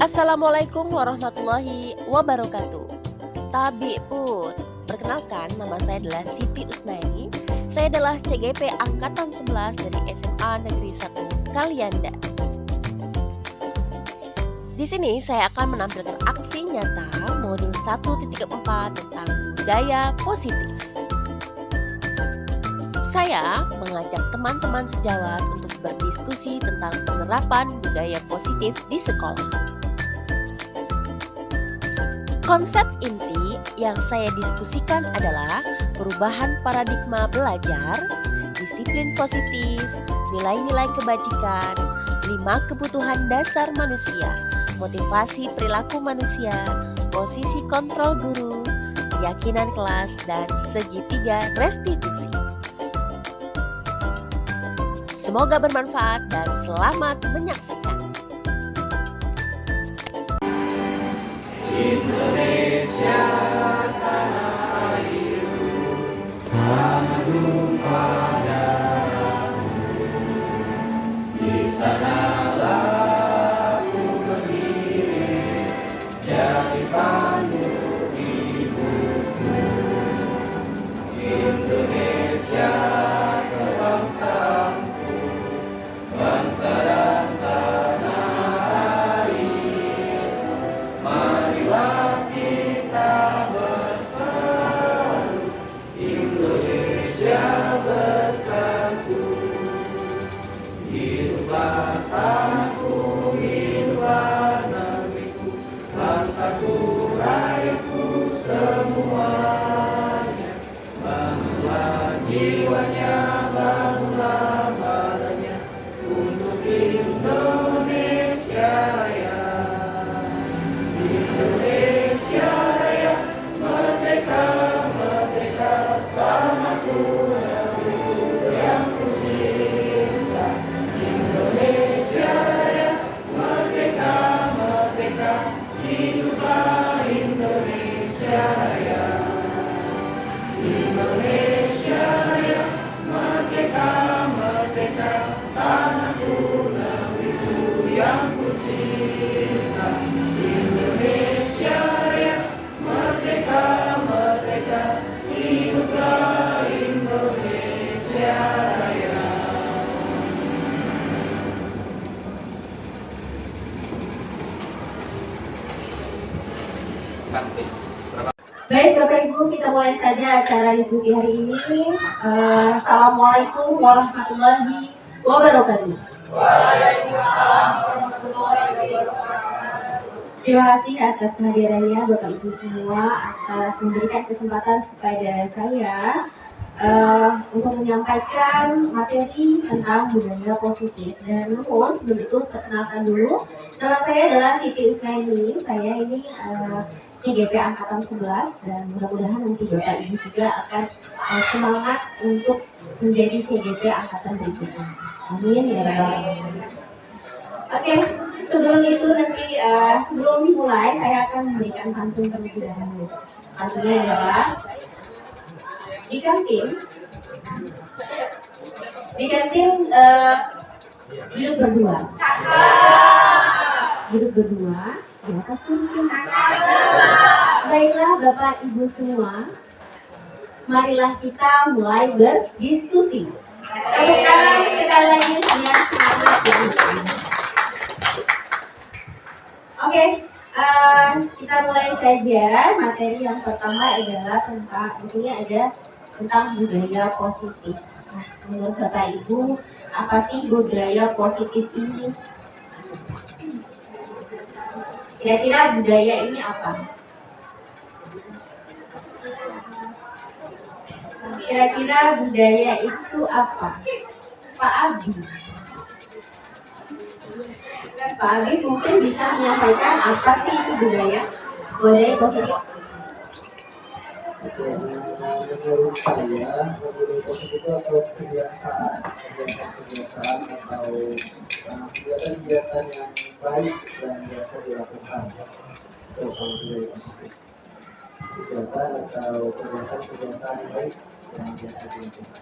Assalamualaikum warahmatullahi wabarakatuh. Tabi pun. Perkenalkan, nama saya adalah Siti Usnaini. Saya adalah CGP Angkatan 11 dari SMA Negeri 1 Kalianda. Di sini saya akan menampilkan aksi nyata modul 1.4 tentang budaya positif. Saya mengajak teman-teman sejawat untuk berdiskusi tentang penerapan budaya positif di sekolah. Konsep inti yang saya diskusikan adalah perubahan paradigma belajar, disiplin positif, nilai-nilai kebajikan, 5 kebutuhan dasar manusia, motivasi perilaku manusia, posisi kontrol guru, keyakinan kelas, dan segitiga restitusi. Semoga bermanfaat dan selamat menyaksikan. Indonesia tanah airku, tanah tumpah darahmu. Di sanalah aku berdiri, jadi pandu hidupku. Indonesia kebangsaanku, bangsa dan tanah air. Marilah kita bersatu, Indonesia bersatu. Hiduplah tanahku, hiduplah negeriku, bangsaku, rakyatku semuanya. Bangunlah jiwanya, bangunlah badannya untuk Indonesia Raya. Indonesia Raya, merdeka, merdeka, tanahku, negeriku yang kucinta. Indonesia Raya, merdeka, merdeka, hiduplah Indonesia Raya. Indonesia Raya, merdeka, merdeka, tanahku, negeriku yang kucinta. Indonesia Raya, merdeka, merdeka, hiduplah Indonesia Raya. Baik Bapak Ibu, kita mulai saja acara diskusi hari ini. Assalamualaikum warahmatullahi wabarakatuh. Waalaikumsalam warahmatullahi wabarakatuh. Terima kasih atas kehadirannya Bapak Ibu semua atas memberikan kesempatan kepada saya untuk menyampaikan materi tentang budaya positif. Dan namun sebelum itu perkenalkan dulu, nama saya adalah Siti Usnaini. Saya ini CGP Angkatan 11 dan mudah-mudahan nanti Bapak Ibu juga akan semangat untuk menjadi CGP Angkatan berikutnya. Amin ya rabbal alamin. Oke, sebelum itu nanti sebelum dimulai saya akan memberikan pantun terlebih dahulu. Pantunnya adalah di kantin duduk berdua. Duduk berdua di atas kursi. Baiklah Bapak Ibu semua, marilah kita mulai berdiskusi. Tepuk tangan sekali lagi dengan semangat yang tinggi. Oke, kita mulai saja. Materi yang pertama adalah tentang, di sini ada tentang budaya positif. Nah, menurut Bapak Ibu, apa sih budaya positif ini? Kira-kira budaya ini apa? Kira-kira budaya itu apa? Pak Abi. Dan Pak Abi mungkin bisa menyampaikan apa sih itu budaya? Budaya positif. Menurut saya, budaya positif itu adalah kebiasaan atau kegiatan-kegiatan yang baik dan biasa dilakukan. Itu kalau budaya positif. Kegiatan atau kebiasaan-kebiasaan baik yang biasa dilakukan.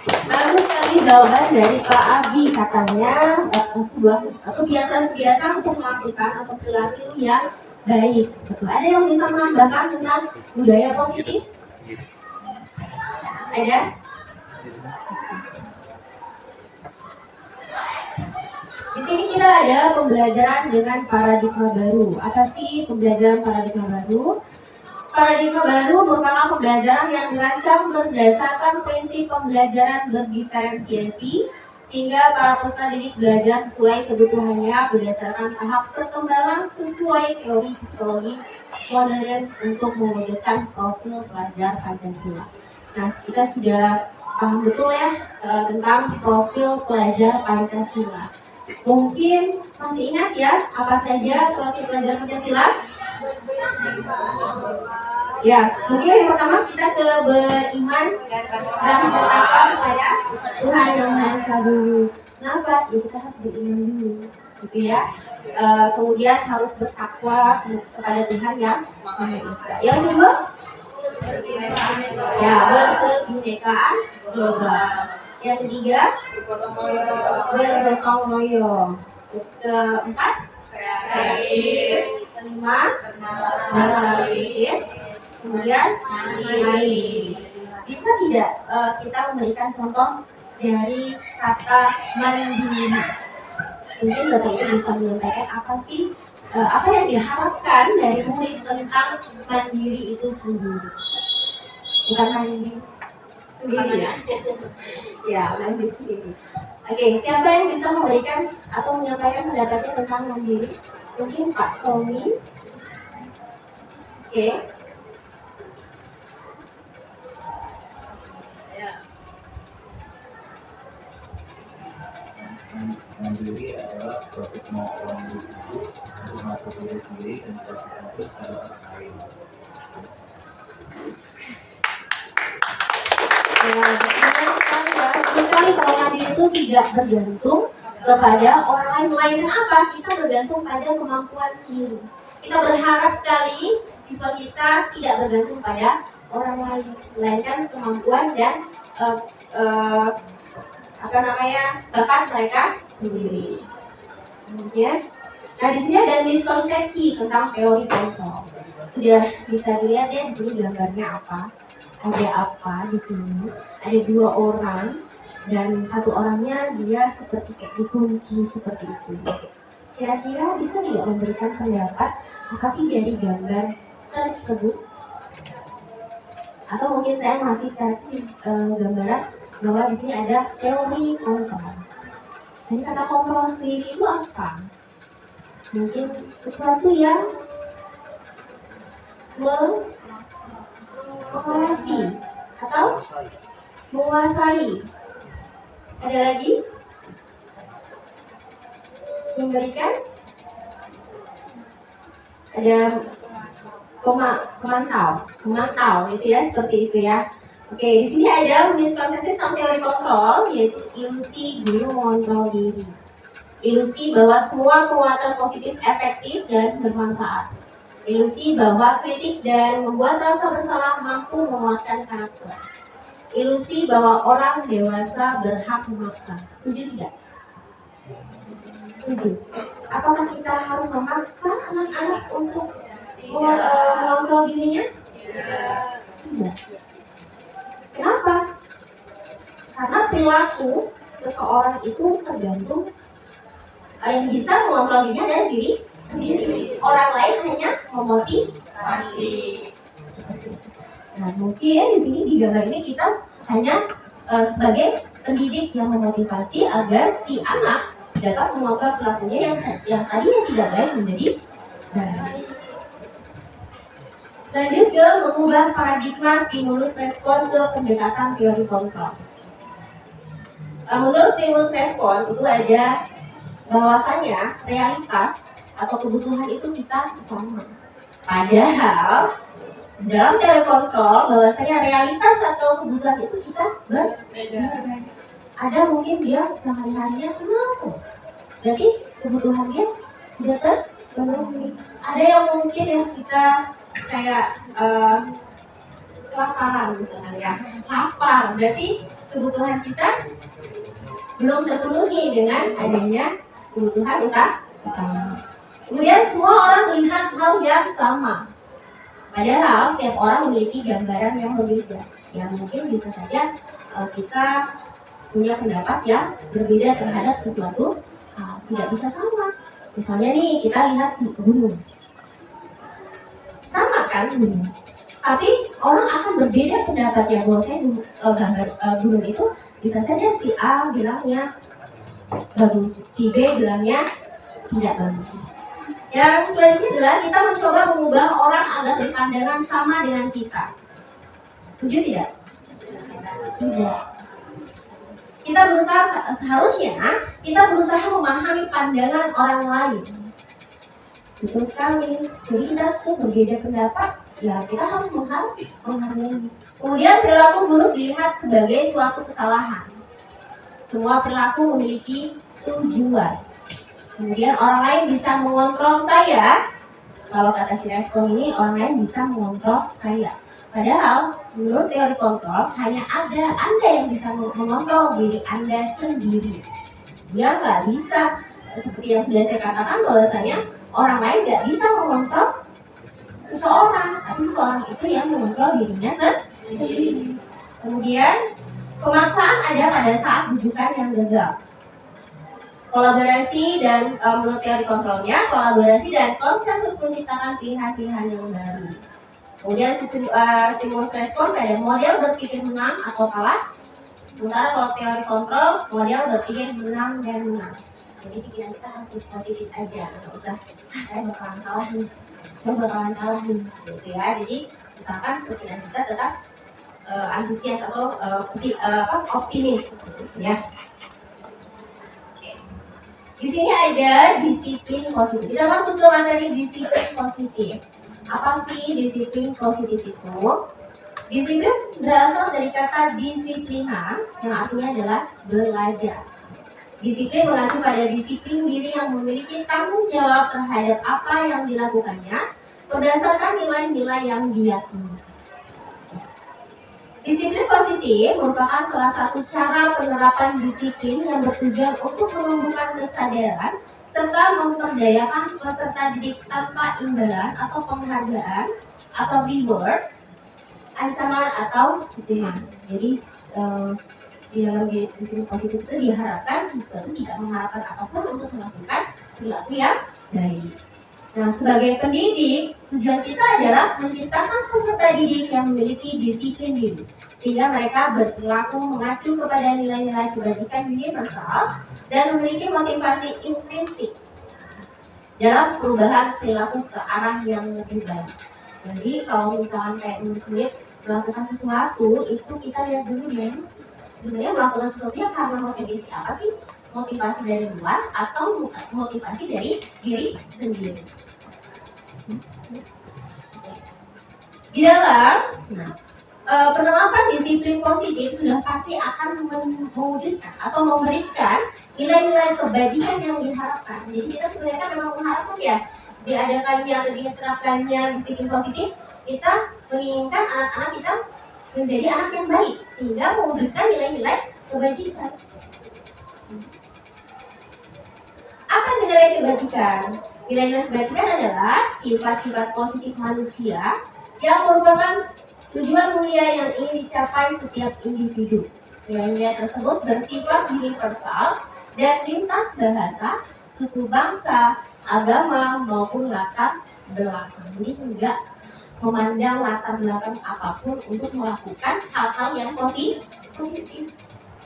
Bagus sekali jawaban dari Pak Abi, katanya sebuah kebiasaan-kebiasaan untuk melakukan atau perilaku yang baik. Betul. Ada yang bisa menambahkan tentang budaya positif? Ada? Di sini kita ada pembelajaran dengan paradigma baru. Apa sih pembelajaran paradigma baru? Paradigma baru merupakan pembelajaran yang dirancang berdasarkan prinsip pembelajaran berdiferensiasi, sehingga para peserta didik belajar sesuai kebutuhannya berdasarkan tahap perkembangan sesuai teori psikologi modern untuk mewujudkan profil pelajar Pancasila. Nah, kita sudah paham betul ya tentang profil pelajar Pancasila. Mungkin masih ingat ya apa saja profil pelajar Pancasila? Ya, mungkin yang pertama kita ke beriman dan bertakwa kepada Tuhan Yang Maha Esa dulu. Kenapa? Ya kita harus beriman dulu, gitu ya. Kemudian harus bertakwa kepada Tuhan Yang Maha Esa. Yang kedua, ya berkebinekaan global. Yang ketiga, bergotong royong. Keempat, kreatif. Kelima, beranalis. Kemudian, mandiri. Bisa tidak kita memberikan contoh dari kata mandiri? Mungkin Bapak Ibu bisa menyampaikan apa sih apa yang diharapkan dari murid tentang mandiri itu sendiri? Bukan mandiri sendiri ya? Ya, mandiri sendiri. Oke, siapa yang bisa memberikan atau menyampaikan pendapatnya tentang mandiri? Mungkin Pak Tommy. Oke. Mandiri adalah suatu kemampuan individu untuk mengatur diri sendiri dan berkontribusi pada orang lain. Ya, betul sekali ya. Sekali kalau mandiri itu tidak bergantung kepada orang lain apa? Kita bergantung pada kemampuan sendiri. Kita berharap sekali siswa kita tidak bergantung pada orang lain, melainkan kemampuan dan bakat mereka sendiri. Kemudian, nah di sini ada miskonsepsi tentang teori kontrol. Sudah bisa dilihat ya di sini gambarnya apa? Ada apa di sini? Ada dua orang dan satu orangnya dia seperti kayak dikunci seperti itu. Kira-kira bisa tidak memberikan pendapat apa sih dari gambar tersebut? Atau mungkin saya masih kasih gambaran bahwa di sini ada teori kontrol. Dan kata kontrol sendiri itu apa? Mungkin sesuatu yang mengawasi atau menguasai. Ada lagi? Memberikan? Ada pemantau gitu ya, seperti itu ya. Oke, di sini ada miskonsepsi tentang teori kontrol, yaitu ilusi guru mengontrol diri. Ilusi bahwa semua penguatan positif efektif dan bermanfaat. Ilusi bahwa kritik dan membuat rasa bersalah mampu menguatkan karakter. Ilusi bahwa orang dewasa berhak memaksa. Setuju tidak? Setuju. Apakah kita harus memaksa anak-anak untuk mengontrol dirinya? Tidak. Kenapa? Karena perilaku seseorang itu tergantung yang bisa mengontrol dirinya dari diri sendiri. Orang lain hanya memotivasi. Nah, mungkin di sini di gambar ini kita hanya sebagai pendidik yang memotivasi agar si anak dapat mengontrol perilakunya yang tadinya tidak baik menjadi baik. Lanjut ke mengubah paradigma stimulus respon ke pendekatan teori kontrol. Menurut stimulus respon itu ada bahwasanya realitas atau kebutuhan itu kita sama. Padahal dalam teori kontrol bahwasanya realitas atau kebutuhan itu kita berbeda. Ada mungkin dia sehari-harinya senang terus, berarti kebutuhannya sudah terpenuhi. Ada yang mungkin yang kita kayak kelaparan misalnya ya, lapar, berarti kebutuhan kita belum terpenuhi dengan adanya kebutuhan utama. Kemudian semua orang melihat hal yang sama. Padahal setiap orang memiliki gambaran yang berbeda. Ya mungkin bisa saja kita punya pendapat yang berbeda terhadap sesuatu tidak bisa sama. Misalnya nih kita lihat gunung, sama kan gunung, tapi orang akan berbeda pendapatnya bahwasanya gambar gunung itu bisa saja si A bilangnya bagus, si B bilangnya tidak bagus. Yang selanjutnya adalah kita mencoba mengubah orang agar berpandangan sama dengan kita. Setuju tidak? Tidak. Kita seharusnya kita berusaha memahami pandangan orang lain. Betul sekali. Jadi kita tuh berbeda pendapat, ya kita harus menghargai. Kemudian perilaku buruk dilihat sebagai suatu kesalahan. Semua perilaku memiliki tujuan. Kemudian orang lain bisa mengontrol saya. Kalau kata si respon ini, orang lain bisa mengontrol saya. Padahal menurut teori kontrol hanya ada Anda yang bisa mengontrol diri Anda sendiri. Dia nggak bisa, seperti yang sudah saya katakan bahwasanya orang lain nggak bisa mengontrol seseorang, tapi seseorang itu yang mengontrol dirinya sendiri. Kemudian pemaksaan ada pada saat rujukan yang gagal. Kolaborasi dan menurut teori kontrolnya, kolaborasi dan konsensus menciptakan pilihan-pilihan yang baru. Kemudian stimulus respon pada model berpikir menang atau kalah. Sementara kalau teori kontrol, model berpikir menang dan menang. Jadi pikiran kita harus positif aja, nggak usah saya bakalan kalah nih, gitu ya. Jadi misalkan pikiran kita tetap antusias atau optimis, gitu ya. Di sini ada disiplin positif. Kita masuk ke materi disiplin positif. Apa sih disiplin positif itu? Disiplin berasal dari kata disiplina, yang artinya adalah belajar. Disiplin mengacu pada disiplin diri yang memiliki tanggung jawab terhadap apa yang dilakukannya berdasarkan nilai-nilai yang diyakini. Disiplin positif merupakan salah satu cara penerapan disiplin yang bertujuan untuk menumbuhkan kesadaran serta memperdayakan peserta didik tanpa imbalan atau penghargaan atau reward, ancaman atau hukuman. Jadi di dalam disiplin positif itu diharapkan siswa itu tidak mengharapkan apapun untuk melakukan perilaku yang baik. Nah, sebagai pendidik, tujuan kita adalah menciptakan peserta didik yang memiliki disiplin diri, sehingga mereka berperilaku mengacu kepada nilai-nilai kebajikan universal dan memiliki motivasi intrinsik dalam perubahan perilaku ke arah yang lebih baik. Jadi kalau misalnya kayak murid melakukan sesuatu, itu kita lihat dulu ya, sebenarnya melakukan sesuatu karena motivasi apa sih? Motivasi dari luar atau motivasi dari diri sendiri. Di dalam penerapan disiplin positif sudah pasti akan mewujudkan atau memberikan nilai-nilai kebajikan yang diharapkan. Jadi kita sebenarnya kan memang mengharapkan ya diadakannya atau diterapkannya disiplin positif, kita menginginkan anak-anak kita menjadi anak yang baik sehingga mewujudkan nilai-nilai kebajikan. Apa nilai kebajikan? Nilai-nilai kebajikan adalah sifat-sifat positif manusia yang merupakan tujuan mulia yang ingin dicapai setiap individu. Nilai-nilai tersebut bersifat universal dan lintas bahasa, suku bangsa, agama maupun latar belakang. Jadi tidak memandang latar belakang apapun untuk melakukan hal-hal yang positif.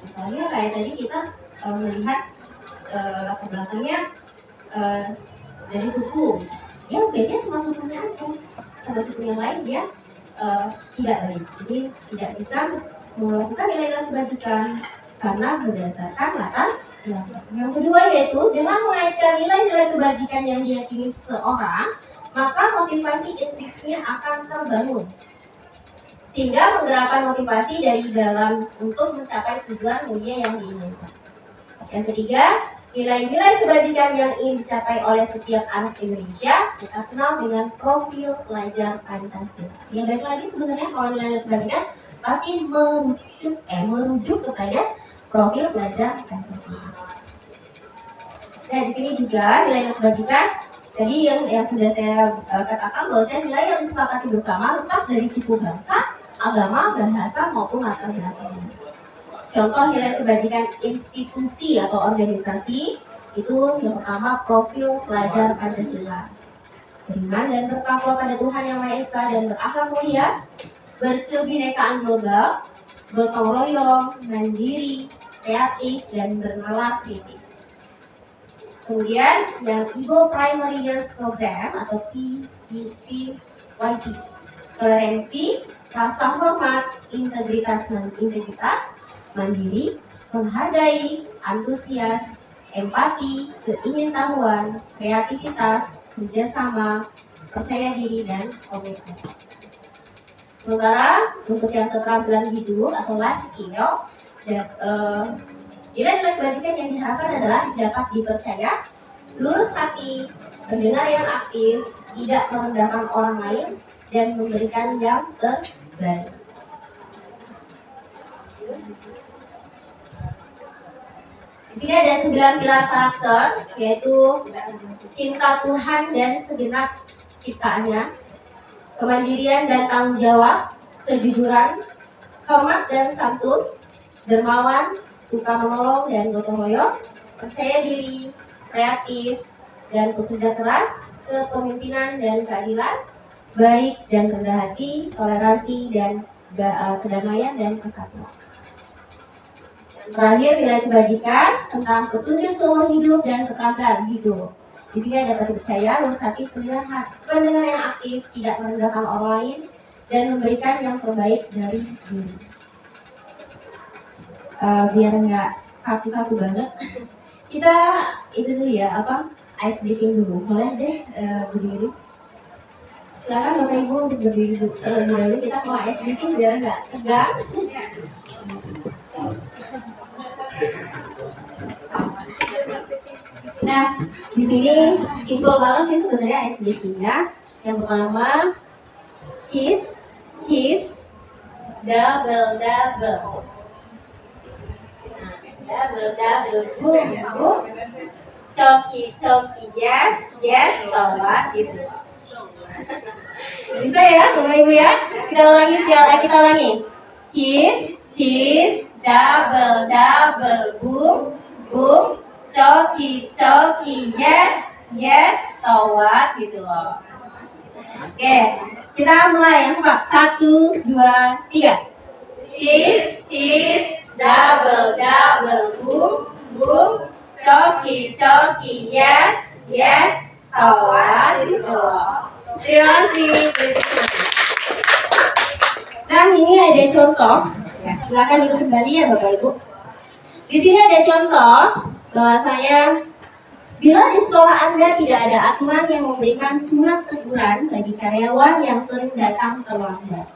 Misalnya kayak tadi kita melihat latar belakangnya dari suku, ya bedanya sama sukunya aja, sama suku yang lain dia tidak baik. Jadi tidak bisa melakukan nilai-nilai kebajikan karena berdasarkan latar belakang. Yang kedua yaitu dengan mengaitkan nilai-nilai kebajikan yang diyakini seorang, maka motivasi intrinsiknya akan terbangun sehingga menggerakkan motivasi dari dalam untuk mencapai tujuan mulia yang diinginkan. Yang ketiga, nilai-nilai kebajikan yang ingin dicapai oleh setiap anak Indonesia kita kenal dengan profil pelajar Pancasila. Ya baik lagi sebenarnya kalau nilai-nilai kebajikan tapi merujuk kepada profil pelajar Pancasila. Nah, di sini juga nilai yang kebajikan tadi yang sudah saya katakan bahwa saya nilai yang disepakati bersama lepas dari suku bangsa, agama, bahasa maupun latar belakang. Contoh nilai kebajikan institusi atau organisasi itu yang pertama profil pelajar Pancasila. Beriman dan bertakwa pada Tuhan Yang Maha Esa dan berakhlak mulia, berkebinekaan global, gotong royong, mandiri, kreatif, dan bernalar kritis. Kemudian yang Ibo Primary Years Program atau PPYP, toleransi, rasa hormat, integritas, mandiri, menghargai, antusias, empati, keingintahuan, kreativitas, kerjasama, percaya diri, dan komitmen. Sementara untuk yang keterampilan hidup atau life skill, nilai-nilai kebajikan yang diharapkan adalah dapat dipercaya, lurus hati, pendengar yang aktif, tidak merendahkan orang lain, dan memberikan yang terbaik. Di sini ada 9 pilar karakter, yaitu cinta Tuhan dan segenap ciptaannya, kemandirian dan tanggung jawab, kejujuran, hormat dan santun, dermawan, suka menolong dan gotong royong, percaya diri, kreatif, dan bekerja keras, kepemimpinan dan keadilan, baik dan rendah hati, toleransi dan kedamaian dan kesatuan. Terakhir, nilai kebajikan tentang petunjuk seumur hidup dan keterampilan hidup. Di sini dapat dipercaya, lurus hati, pendengar yang aktif, tidak merendahkan orang lain, dan memberikan yang terbaik dari diri. Biar nggak kaku-kaku banget, kita itu dulu ya, ice breaking dulu. Boleh deh berdiri. Silakan Bapak Ibu untuk berdiri dulu. Kita mau ice breaking biar nggak tegang. Nah, di sini simpel banget sih sebenarnya ice breaking-nya. Yang pertama, cheese, double, boom, coki, yes, sholat gitu. Bisa ya, Bapak Ibu ya? Kita ulangi. Cheese, double, boom, coki, yes, sholat gitu loh. Oke, kita mulai yang keempat. 1, 2, 3. Cheese, double, boom, coki, yes, sholat gitu loh. Terima kasih. Nah, ini ada contoh. Ya, silakan duduk kembali ya Bapak Ibu. Di sini ada contoh bahwasanya bila di sekolah Anda tidak ada aturan yang memberikan surat teguran bagi karyawan yang sering datang terlambat,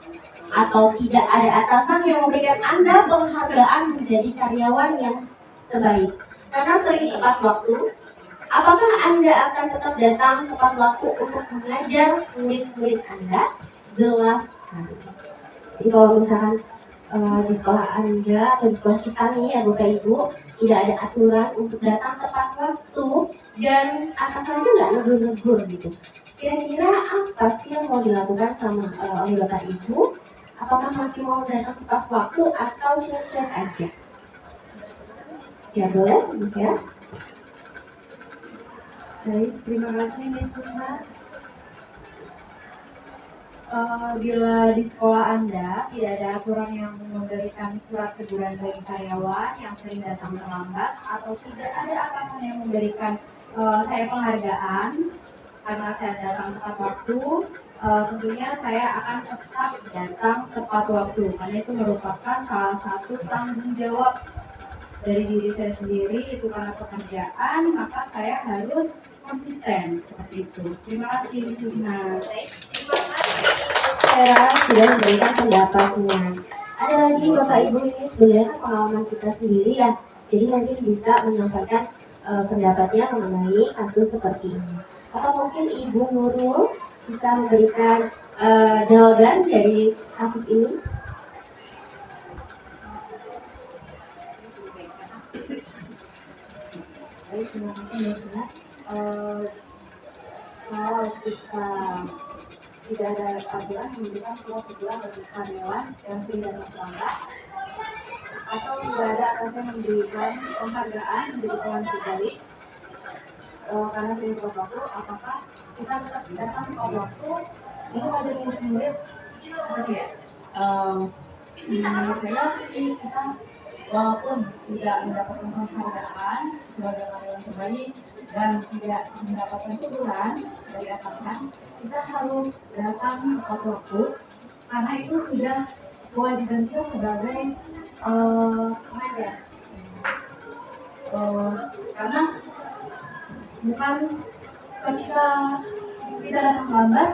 atau tidak ada atasan yang memberikan Anda penghargaan menjadi karyawan yang terbaik karena sering tepat waktu, apakah Anda akan tetap datang tepat waktu untuk mengajar murid-murid Anda? Jelaskan. Jadi kalau misalkan di sekolah Anda atau di sekolah kita nih ya Bapak Ibu tidak ada aturan untuk datang tepat waktu dan atasannya nggak negur-negur gitu, kira-kira apa sih yang mau dilakukan sama oleh Bapak Ibu? Apakah masih mau datang tepat waktu atau cuek-cuek aja? Ya boleh ya. Baik, terima kasih Miss Susna. Bila di sekolah Anda tidak ada aturan yang memberikan surat teguran bagi karyawan yang sering datang terlambat, atau tidak ada atasan yang memberikan saya penghargaan karena saya datang tepat waktu, tentunya saya akan tetap datang tepat waktu karena itu merupakan salah satu tanggung jawab dari diri saya sendiri, itu karena pekerjaan, maka saya harus konsisten seperti itu. Terima kasih Miss Susna. Terima kasih Sarah sudah memberikan pendapatnya. Ada lagi Bapak Ibu, ini sebenarnya pengalaman kita sendiri ya, jadi mungkin bisa menyampaikan pendapatnya mengenai kasus seperti ini. Atau mungkin Ibu Nurul bisa memberikan jawaban dari kasus ini. Baik, terima kasih Mbak Sina. Kalau kita tidak ada aturan memberikan surat teguran bagi karyawan yang sering datang terlambat, atau tidak ada atasan yang memberikan penghargaan menjadi teman terbalik karena sering tepat waktu, apakah kita tetap datang tepat waktu itu ada yang murid atau tidak? Menurut saya sih kita walaupun tidak mendapatkan penghargaan sebagai karyawan terbaik dan tidak mendapatkan teguran dari atasan, kita harus datang tepat waktu karena itu sudah kewajiban kita sebagai manajer. Karena bukan ketika tidak datang lambat,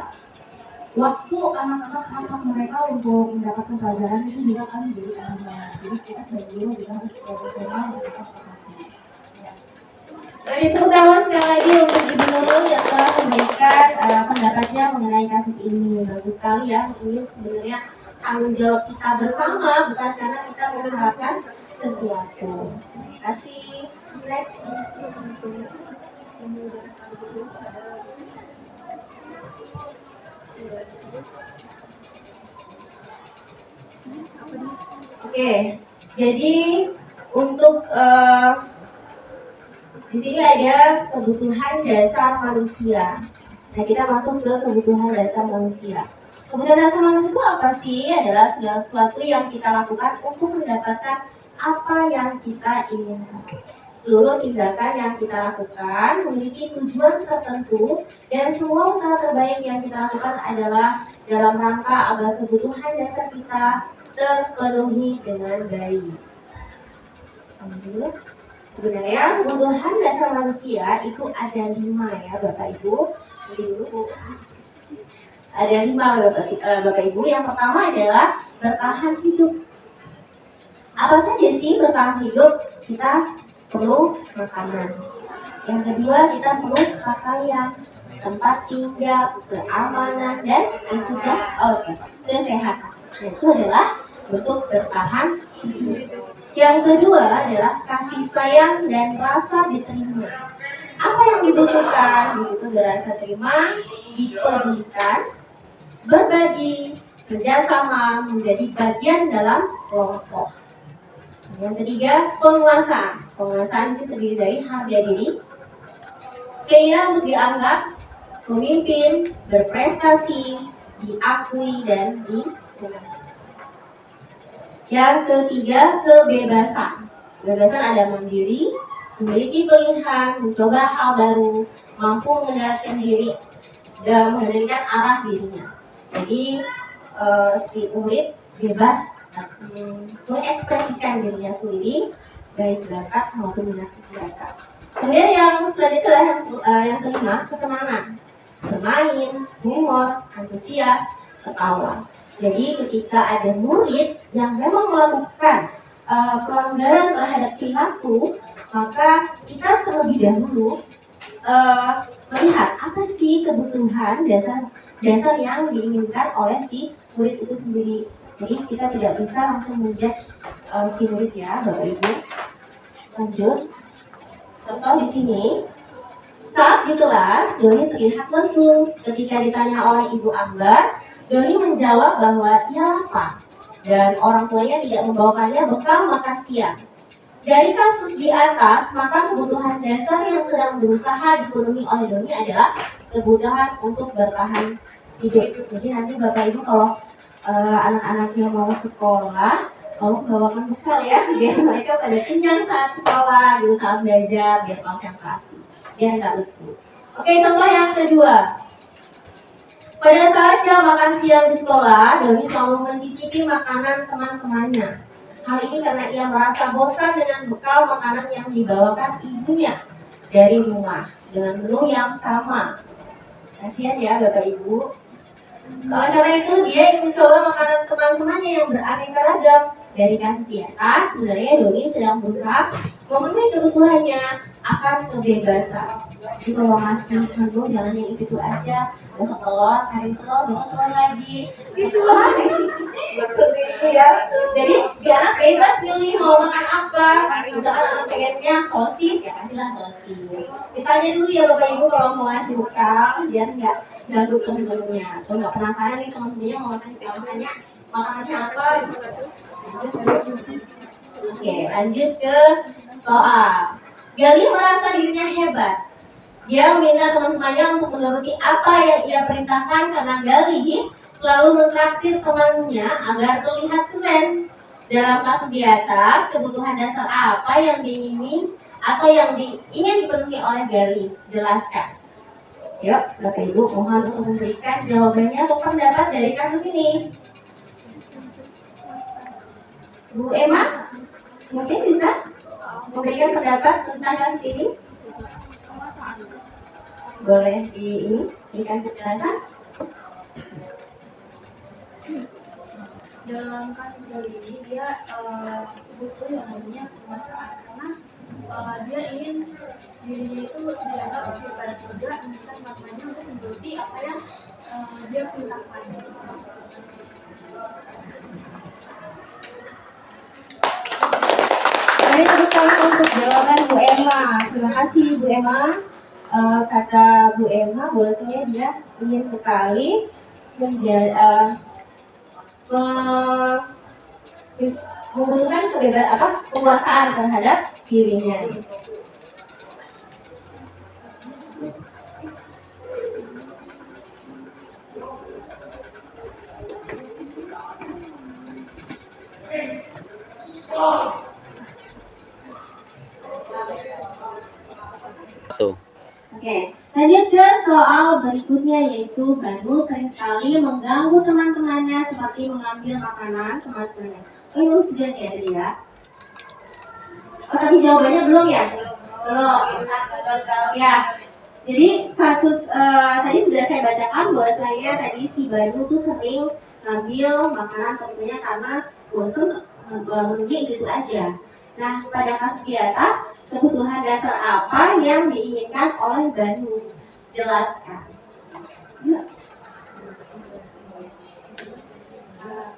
waktu anak-anak hak mereka untuk mendapatkan pelajaran itu juga kan menjadi tanggung. Jadi kita sebagai guru juga harus profesional untuk Beri tepuk tangan sekali lagi untuk Ibu Nurul yang telah memberikan pendapatnya mengenai kasus ini. Bagus sekali ya, ini sebenarnya tanggung jawab kita bersama, bukan karena kita mengharapkan sesuatu. Terima kasih. Next. Oke, jadi untuk di sini ada kebutuhan dasar manusia. Nah, kita masuk ke kebutuhan dasar manusia. Kebutuhan dasar manusia itu apa sih? Adalah segala sesuatu yang kita lakukan untuk mendapatkan apa yang kita inginkan. Seluruh tindakan yang kita lakukan memiliki tujuan tertentu dan semua usaha terbaik yang kita lakukan adalah dalam rangka agar kebutuhan dasar kita terpenuhi dengan baik. Sebenarnya kebutuhan dasar manusia itu ada 5 ya Bapak Ibu. Ada 5 Bapak Ibu. Yang pertama adalah bertahan hidup. Apa saja sih bertahan hidup? Kita perlu makanan. Yang kedua kita perlu pakaian, tempat tinggal, keamanan dan kesehatan. Itu adalah bentuk bertahan hidup. Yang kedua adalah kasih sayang dan rasa diterima. Apa yang dibutuhkan? Di situ berasa terima, dipedulikan, berbagi, kerjasama, menjadi bagian dalam kelompok. Yang ketiga, penguasaan. Penguasaan itu terdiri dari harga diri, keinginan untuk dianggap, pemimpin, berprestasi, diakui dan dikenal. Yang ketiga, kebebasan. Kebebasan ada mandiri, memiliki pilihan, mencoba hal baru, mampu mengendalikan diri dan mengendalikan arah dirinya. Jadi si murid bebas mengekspresikan dirinya sendiri, baik bakat maupun minat mereka. Kemudian yang selanjutnya adalah yang kelima, kesenangan, bermain, humor, antusias, ketawa. Jadi ketika ada murid yang memang melakukan pelanggaran terhadap perilaku, maka kita terlebih dahulu melihat apa sih kebutuhan dasar yang diinginkan oleh si murid itu sendiri. Jadi kita tidak bisa langsung menjudge si murid ya, Bapak Ibu. Lanjut. Contoh di sini, saat di kelas Doni terlihat lesu. Ketika ditanya oleh Ibu Ambar, Doni menjawab bahwa ia lapar dan orang tuanya tidak membawakannya bekal makan siang. Dari kasus di atas, maka kebutuhan dasar yang sedang berusaha dipenuhi oleh Doni adalah kebutuhan untuk bertahan hidup. Jadi nanti Bapak Ibu kalau anak-anaknya mau sekolah, kalau membawakan bekal ya, biar mereka pada kenyang saat sekolah, gitu, saat belajar, biar konsentrasi, biar nggak lesu. Oke, contoh yang kedua. Pada saat jam makan siang di sekolah, Doni selalu mencicipi makanan teman-temannya. Hal ini karena ia merasa bosan dengan bekal makanan yang dibawakan ibunya dari rumah dengan menu yang sama. Kasihan ya Bapak Ibu. Karena itu dia ingin mencoba makanan teman-temannya yang beraneka ragam Dari kasus di atas, sebenarnya Doni sedang berusaha memenuhi kebutuhannya akan kebebasan. Jadi kalau ngasih menu jangan yang itu aja, besok telur, hari telur, besok telur lagi, gitu lah. Seperti itu ya. Jadi si anak bebas milih mau makan apa. Misalkan anak pengennya sosis, ya kasihlah sosis. Ditanya dulu ya Bapak Ibu kalau mau ngasih bekal, biar nggak ganggu temen-temennya. Kalau nggak penasaran nih temen-temennya mau makanannya apa gitu. Oke, lanjut ke soal. Gali merasa dirinya hebat. Dia meminta teman-temannya untuk menuruti apa yang ia perintahkan karena Gali selalu mentraktir temannya agar terlihat keren. Dalam kasus di atas, kebutuhan dasar apa yang diingin atau yang ingin dipenuhi oleh Gali? Jelaskan. Yuk, Bapak Ibu mohon untuk memberikan jawabannya atau pendapat dari kasus ini. Bu Emma, mungkin bisa memberikan pendapat tentang kasus ini? Boleh berikan penjelasan? Dalam kasus ini dia butuh yang namanya penguasaan karena dia ingin dirinya itu dianggap hebat juga, meminta teman-temannya untuk menuruti apa yang dia perintahkan. Saya tepuk tangan untuk jawaban Bu Emma. Terima kasih Bu Emma. Kata Bu Emma bahwasanya dia ingin sekali membutuhkan kebebasan penguasaan terhadap dirinya. Oke, lanjut ke soal berikutnya yaitu Banu sering sekali mengganggu teman-temannya seperti mengambil makanan teman-temannya. Ini sudah diadri ya? Oh, tapi jawabannya belum ya? Belum. Ya. Jadi kasus tadi sudah saya bacakan bahwa saya tadi si Banu tuh sering ngambil makanan temannya karena bosan menunya itu aja. Nah, pada kasus di atas, kebutuhan dasar apa yang diinginkan oleh Banu? Jelaskan. Ya.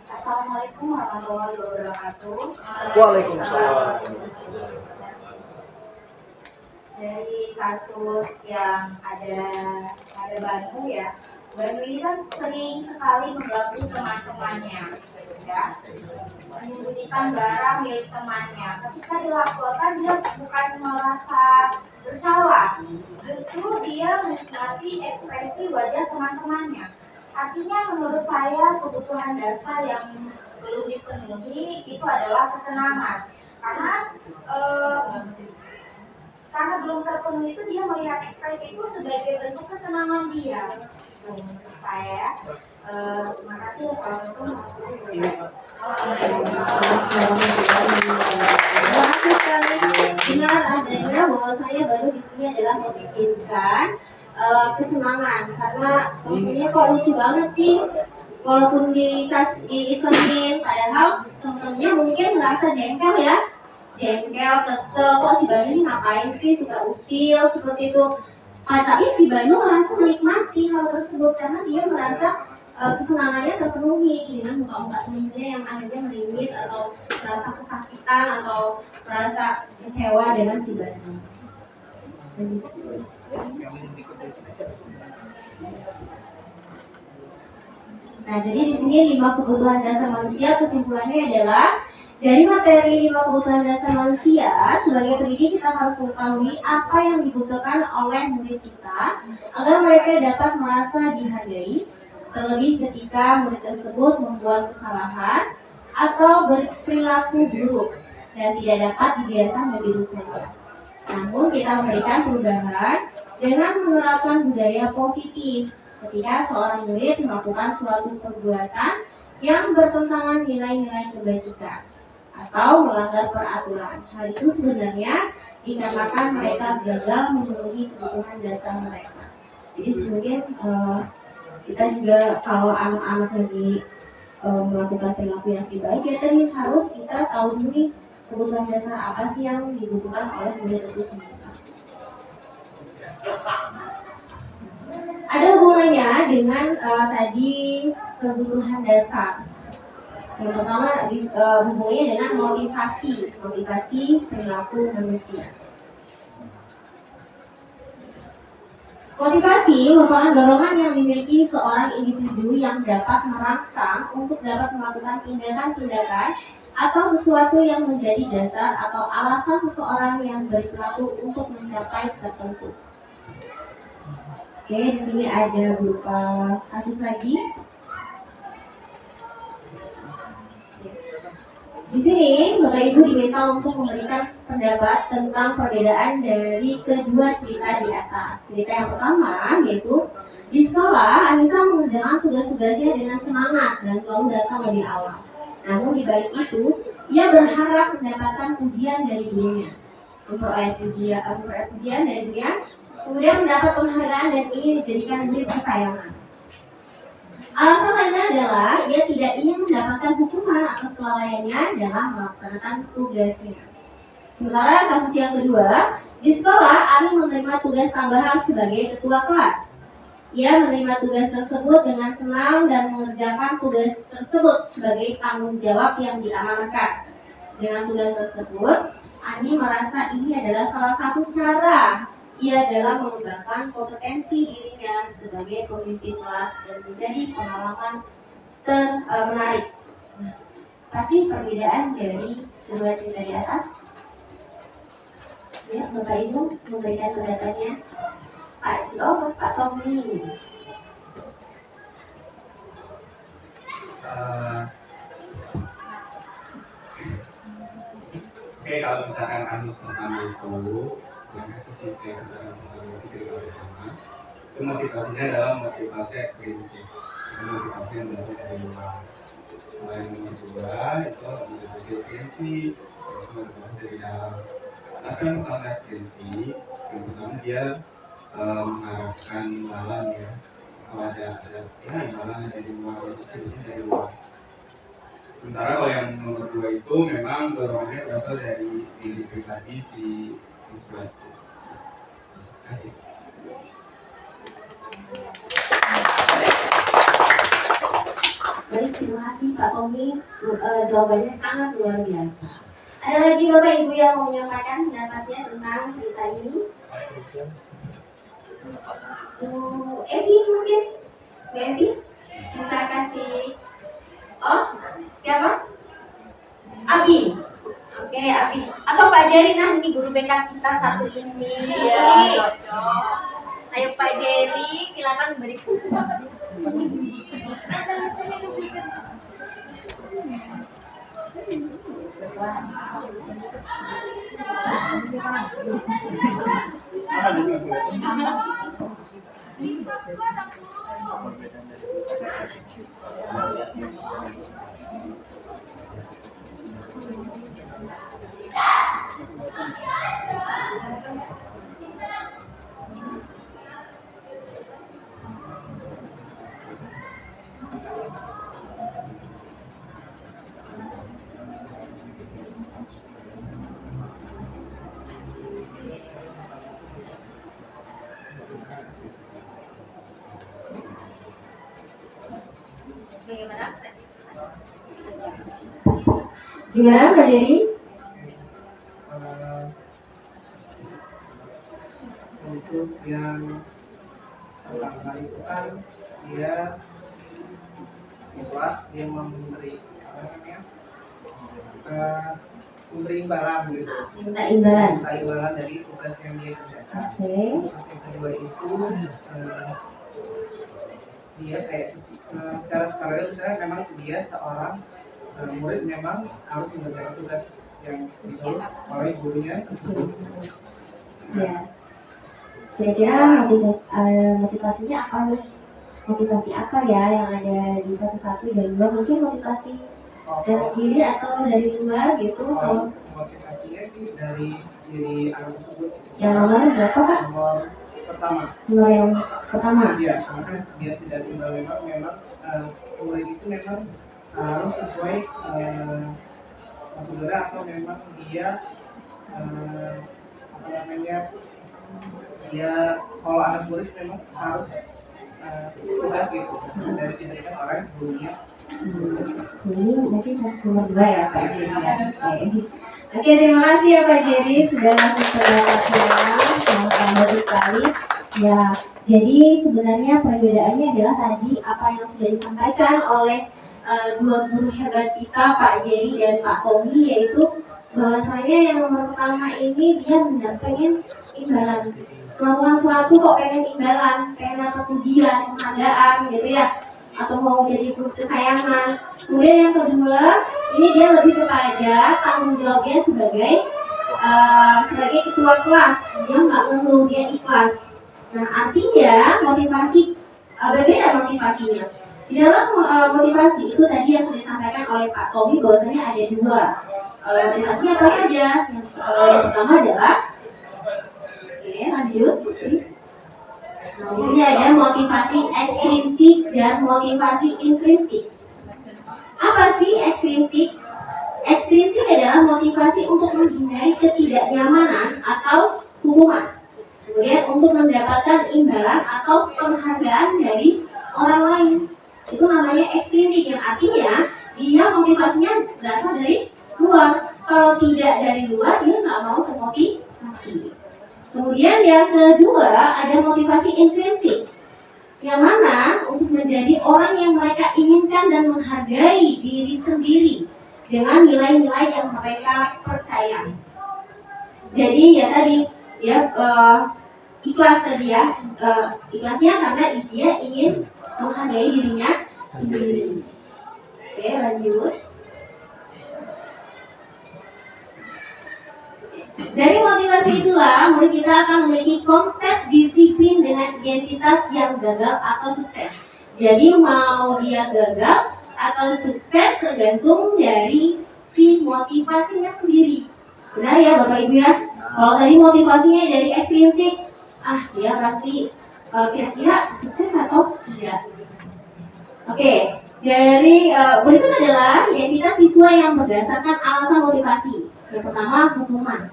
Assalamualaikum warahmatullahi wabarakatuh. Waalaikumsalam. Dari kasus yang ada Banu ya, Banu ini kan sering sekali mengganggu teman-temannya, ya, menyembunyikan barang milik temannya. Ketika dilaporkan dia bukan merasa bersalah, justru dia menikmati ekspresi wajah teman-temannya. Artinya menurut saya kebutuhan dasar yang belum dipenuhi itu adalah kesenangan, karena belum terpenuhi itu dia melihat ekspresi itu sebagai bentuk kesenangan dia. Menurut saya, terima kasih. Assalamualaikum warahmatullahi wabarakatuh. Terima kasih sekali. Benar adanya bahwa saya baru di sini adalah memikirkan kesenangan karena temennya kok lucu banget sih walaupun diislamin padahal temennya mungkin merasa jengkel ya, kesel, kok si Banu ini ngapain sih suka usil seperti itu. Tapi si Banu merasa menikmati hal tersebut karena dia merasa kesenangannya terpenuhi dengan muka-muka temennya yang akhirnya meringis atau merasa kesakitan atau merasa kecewa dengan si Banu. Nah, jadi di sini 5 kebutuhan dasar manusia, kesimpulannya adalah dari materi 5 kebutuhan dasar manusia, sebagai pendidik kita harus mengetahui apa yang dibutuhkan oleh murid kita agar mereka dapat merasa dihargai, terlebih ketika murid tersebut membuat kesalahan atau berperilaku buruk dan tidak dapat dibiarkan begitu saja. Namun kita memberikan perubahan dengan menerapkan budaya positif ketika seorang murid melakukan suatu perbuatan yang bertentangan nilai-nilai kebajikan atau melanggar peraturan. Hal itu sebenarnya dikarenakan mereka gagal memenuhi kebutuhan dasar mereka. Jadi sebenarnya kita juga kalau anak-anak lagi melakukan perilaku yang lebih baik, ya tadi harus kita tahu dulu nih kebutuhan dasar apa sih yang dibutuhkan oleh murid itu sendiri. Ada hubungannya dengan tadi kebutuhan dasar. Yang pertama hubungannya dengan motivasi perilaku manusia. Motivasi merupakan dorongan yang dimiliki seorang individu yang dapat merangsang untuk dapat melakukan tindakan-tindakan atau sesuatu yang menjadi dasar atau alasan seseorang yang berperilaku untuk mencapai tertentu. Oke, di sini ada berupa kasus lagi. Di sini, Bapak Ibu diminta untuk memberikan pendapat tentang perbedaan dari kedua cerita di atas. Cerita yang pertama yaitu di sekolah, Anissa mengerjakan tugas-tugasnya dengan semangat dan selalu datang lebih awal. Namun di balik itu, ia berharap mendapatkan pujian dari gurunya. Memperoleh pujian dari gurunya, kemudian mendapat penghargaan dan ingin dijadikan murid kesayangan. Alasan lainnya adalah ia tidak ingin mendapatkan hukuman atas kelalaiannya dalam melaksanakan tugasnya. Sementara kasus yang kedua, di sekolah Ani menerima tugas tambahan sebagai ketua kelas. Ia menerima tugas tersebut dengan senang dan mengerjakan tugas tersebut sebagai tanggung jawab yang diamanahkan. Dengan tugas tersebut, Ani merasa ini adalah salah satu cara ia dalam mengembangkan kompetensi dirinya sebagai pemimpin kelas dan menjadi pengalaman menarik. Pasti perbedaan dari kedua cerita di atas. Ya, Bapak Ibu memberikan pendapatnya. Pak Tommy. Oke, kalau misalkan kasus pertama itu yang kasus yang pertama itu motivasinya adalah motivasi ekstrinsik, motivasi yang berasal dari luar. Yang kedua itu motivasi ekstrinsik, yaitu motivasi dari dalam. Tapi yang pertama ekstrinsik, yang pertama dia mengharapkan imbalan ya, kalau ada imbalan dari luar, itu dari luar. Sementara kalau yang nomor 2 itu memang dorongannya berasal dari diri pribadi si siswa itu. Kasih. Baik, terima kasih Pak Tommy. Jawabannya sangat luar biasa. Ada lagi Bapak Ibu yang mau menyampaikan pendapatnya tentang cerita ini? Edi mungkin? Mbak Edi? Bisa kasih. Oh, siapa? Abi. Oke, Abi. Atau Pak Jerry, nah ini guru BK kita satu ini. Iya, Ayo Pak Jerry, silakan beri Gimana Kak Jerry? Untuk yang pertama itu kan dia siswa dia memberi memberi imbalan gitu. Minta imbalan. Minta imbalan dari tugas yang dia kerjakan. Oke. Terus yang kedua itu dia kayak secara sukarela misalnya memang dia seorang murid memang harus mengerjakan tugas yang disuruh oleh gurunya tersebut. Ya. Kira-kira motivasinya apa nih? Motivasi apa ya yang ada di kasus 1 dan 2? Mungkin motivasi dari diri atau dari luar gitu? Motivasinya sih dari diri anak tersebut. Yang nomor berapa Pak? Nomor pertama. Nomor yang pertama. Iya, karena kan dia tidak tinggal memang murid itu memang harus sesuai prosedur atau memang dia apa namanya, dia kalau anak murid memang harus tugas gitu dari diberikan oleh gurunya. Ini mungkin kasus nomor 2 ya Pak Jerry ya. Oke, terima kasih ya Pak Jerry sudah langsung pendapatnya, sangat bagus sekali. Ya, jadi sebenarnya perbedaannya adalah tadi apa yang sudah disampaikan oleh dua guru hebat kita Pak Jerry dan Pak Tommy, yaitu bahwasanya yang nomor pertama ini dia pengen imbalan, melakukan sesuatu kok pengen imbalan, pengen dapat pujian, penghargaan gitu ya, atau mau jadi guru kesayangan. Kemudian yang kedua, ini dia lebih kepada tanggung jawabnya sebagai ketua kelas. Dia nggak ngeluh, dia ikhlas. Nah, artinya motivasi berbeda motivasinya. Di dalam motivasi itu tadi yang sudah disampaikan oleh Pak Tommy bahwasanya ada dua. Motivasinya apa saja? Yang pertama adalah, oke lanjut. Nah, di sini ada motivasi ekstrinsik dan motivasi intrinsik. Apa sih ekstrinsik? Ekstrinsik adalah motivasi untuk menghindari ketidaknyamanan atau hukuman. Kemudian untuk mendapatkan imbalan atau penghargaan dari orang lain. Itu namanya ekstrinsik, yang artinya dia motivasinya berasal dari luar. Kalau tidak dari luar, dia nggak mau termotivasi. Kemudian yang kedua ada motivasi intrinsik, yang mana untuk menjadi orang yang mereka inginkan dan menghargai diri sendiri dengan nilai-nilai yang mereka percaya. Jadi ya tadi ya ikhlas tadi ya, ikhlasnya karena dia ingin menghargai dirinya sendiri. Oke, lanjut. Dari motivasi itulah murid kita akan memiliki konsep disiplin dengan identitas yang gagal atau sukses. Jadi mau dia gagal atau sukses tergantung dari si motivasinya sendiri. Benar ya Bapak Ibu ya? Kalau tadi motivasinya dari ekstrinsik, dia pasti kira-kira sukses atau tidak. Oke, dari berikut adalah identitas siswa yang berdasarkan alasan motivasi. Yang pertama, hukuman.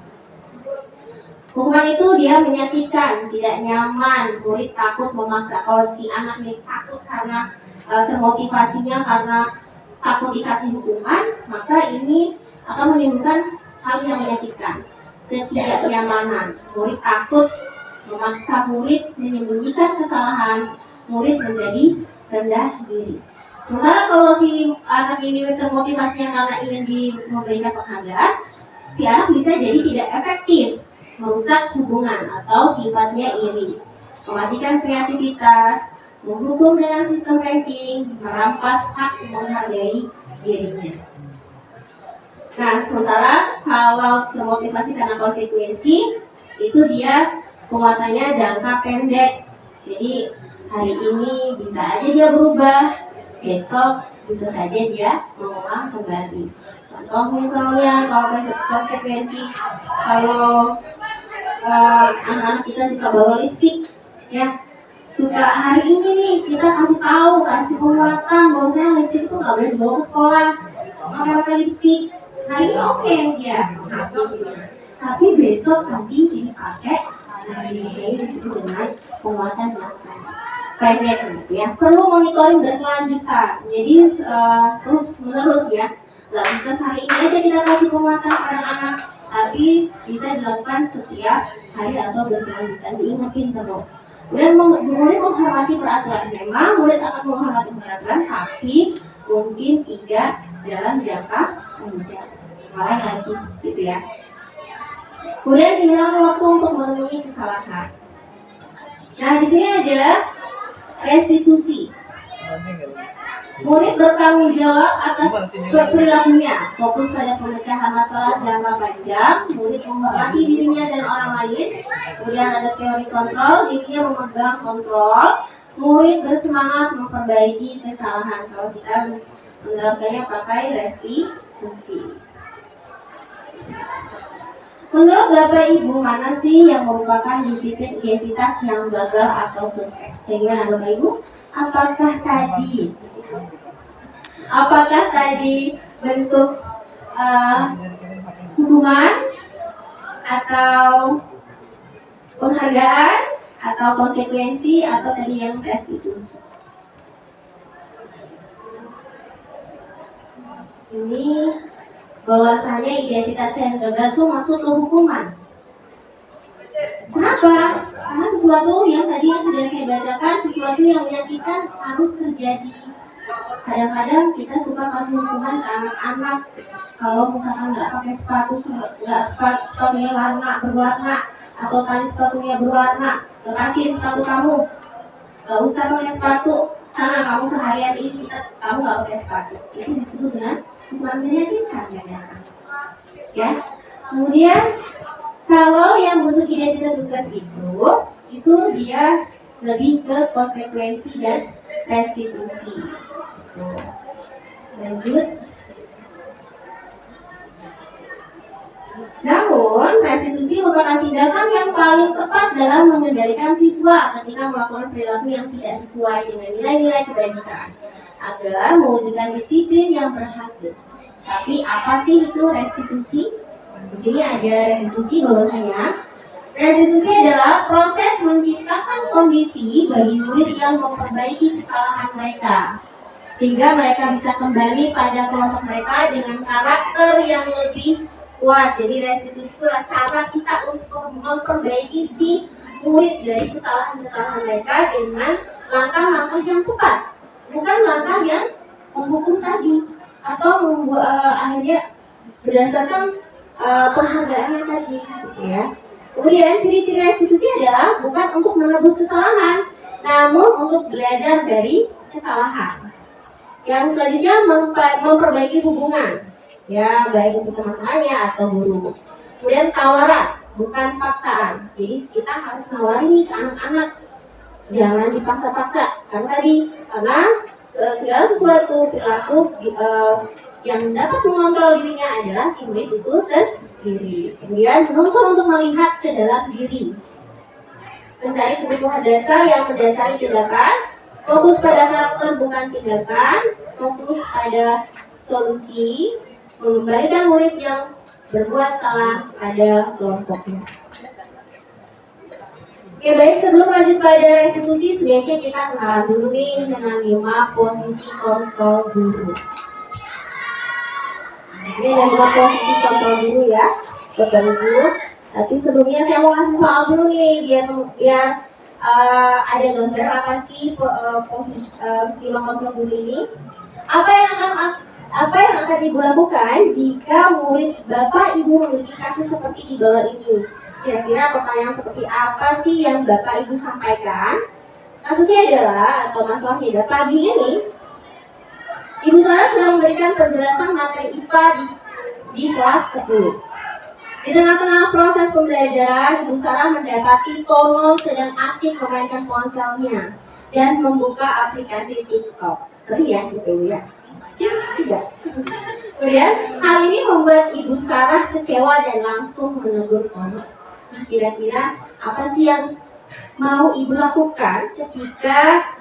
Hukuman itu dia menyakitkan, tidak nyaman, murid takut memaksa. Kalau si anak ini takut karena termotivasinya karena takut dikasih hukuman, maka ini akan menimbulkan hal yang menyakitkan, ketidaknyamanan. Murid takut memaksa murid menyembunyikan kesalahan, murid menjadi rendah diri. Sementara kalau si anak ini termotivasinya karena ingin memberikan penghargaan, si anak bisa jadi tidak efektif, merusak hubungan atau sifatnya iri, mematikan kreativitas, menghukum dengan sistem ranking, merampas hak menghargai dirinya. Nah, sementara kalau termotivasi karena konsekuensi, itu dia kekuatannya jangka pendek. Jadi hari ini bisa aja dia berubah, besok bisa saja dia mengulang kembali. Contoh misalnya kalau konsekuensi, kalau anak-anak kita suka bawa lipstik, ya suka hari ini nih kita kasih penguatan bahwasanya lipstik itu nggak boleh dibawa ke sekolah, pakai lipstik. Hari ini oke dia, tapi besok kasih dipakai. Ini disebut dengan penguatan jangka pendek ya. Perlu monitoring berkelanjutan. Jadi terus menerus ya. Gak bisa sehari ini aja kita kasih penguatan pada anak, tapi bisa dilakukan setiap hari atau berkelanjutan, diingetin terus. Dan murid menghormati peraturan. Memang murid akan menghormati peraturan, tapi mungkin tidak dalam jangka panjang. Malah lagi gitu ya. Kemudian kehilangan waktu untuk memenuhi kesalahan. Nah, di sini ada restitusi. Murid bertanggung jawab atas perilakunya, fokus pada pemecahan masalah jangka panjang. Murid menghormati dirinya dan orang lain. Kemudian ada teori kontrol, dirinya memegang kontrol. Murid bersemangat memperbaiki kesalahan. Kalau kita menerapkannya pakai restitusi. Menurut Bapak Ibu, mana sih yang merupakan disiplin identitas yang gagal atau sukses? Bagaimana Bapak Ibu? Apakah tadi Apakah tadi bentuk hubungan atau penghargaan atau konsekuensi atau tadi yang restitusi? Ini bahwasanya identitas yang gagal itu masuk ke hukuman. Kenapa? Karena sesuatu yang tadi yang sudah saya bacakan, sesuatu yang menyakitkan harus terjadi. Kadang-kadang kita suka kasih hukuman ke anak-anak kalau misalkan nggak pakai sepatu, nggak sepatunya berwarna atau tali sepatunya berwarna, kasih sepatu kamu, nggak usah pakai sepatu, sana kamu seharian ini kamu nggak pakai sepatu. Itu disebut dengan hukuman menyakitkan, ya. Kemudian kalau yang bentuk identitas sukses itu dia lebih ke konsekuensi dan restitusi. Lanjut. Namun, restitusi merupakan tindakan yang paling tepat dalam mengendalikan siswa ketika melakukan perilaku yang tidak sesuai dengan nilai-nilai kebajikan agar mewujudkan disiplin yang berhasil. Tapi apa sih itu restitusi? Di sini ada restitusi bahwasanya restitusi adalah proses menciptakan kondisi bagi murid yang memperbaiki kesalahan mereka sehingga mereka bisa kembali pada kelompok mereka dengan karakter yang lebih kuat. Jadi restitusi itu adalah cara kita untuk memperbaiki si murid dari kesalahan-kesalahan mereka dengan langkah-langkah yang tepat, bukan langkah yang menghukum tadi atau akhirnya berdasarkan penghargaannya tadi, ya. Kemudian ciri-ciri restitusi adalah bukan untuk menebus kesalahan, namun untuk belajar dari kesalahan. Yang selanjutnya memperbaiki hubungan, ya, baik untuk teman-temannya atau guru. Kemudian tawaran, bukan paksaan. Jadi kita harus nawarin ke anak-anak, jangan dipaksa-paksa. Karena segala sesuatu perilaku yang dapat mengontrol dirinya adalah si murid itu sendiri. Kemudian menuntut untuk melihat ke dalam diri, mencari kebutuhan dasar yang mendasari tindakan, fokus pada karakter bukan tindakan, fokus pada solusi, mengembalikan murid yang berbuat salah pada kelompoknya. Oke, baik, sebelum lanjut pada restitusi, sebaiknya kita kenalan dulu nih dengan 5 posisi kontrol guru. Ini ada 5 posisi kontrol guru ya, Bapak Ibu. Tapi sebelumnya saya mau kasih soal dulu nih, biar ada gambar apa sih posisi 5 kontrol guru ini. Apa yang akan Ibu lakukan jika murid Bapak Ibu memiliki kasus seperti di bawah ini? Kira-kira pertanyaan seperti apa sih yang Bapak Ibu sampaikan? Kasusnya adalah, atau masalahnya adalah, pagi ini Ibu Sarah sedang memberikan penjelasan materi IPA di kelas 10. Di tengah-tengah proses pembelajaran, Ibu Sarah mendapati Tono sedang asik memainkan ponselnya dan membuka aplikasi TikTok. Seru ya gitu ya? Tidak. Kemudian hal ini membuat Ibu Sarah kecewa dan langsung menegur Tono. Nah, kira-kira apa sih yang mau Ibu lakukan ketika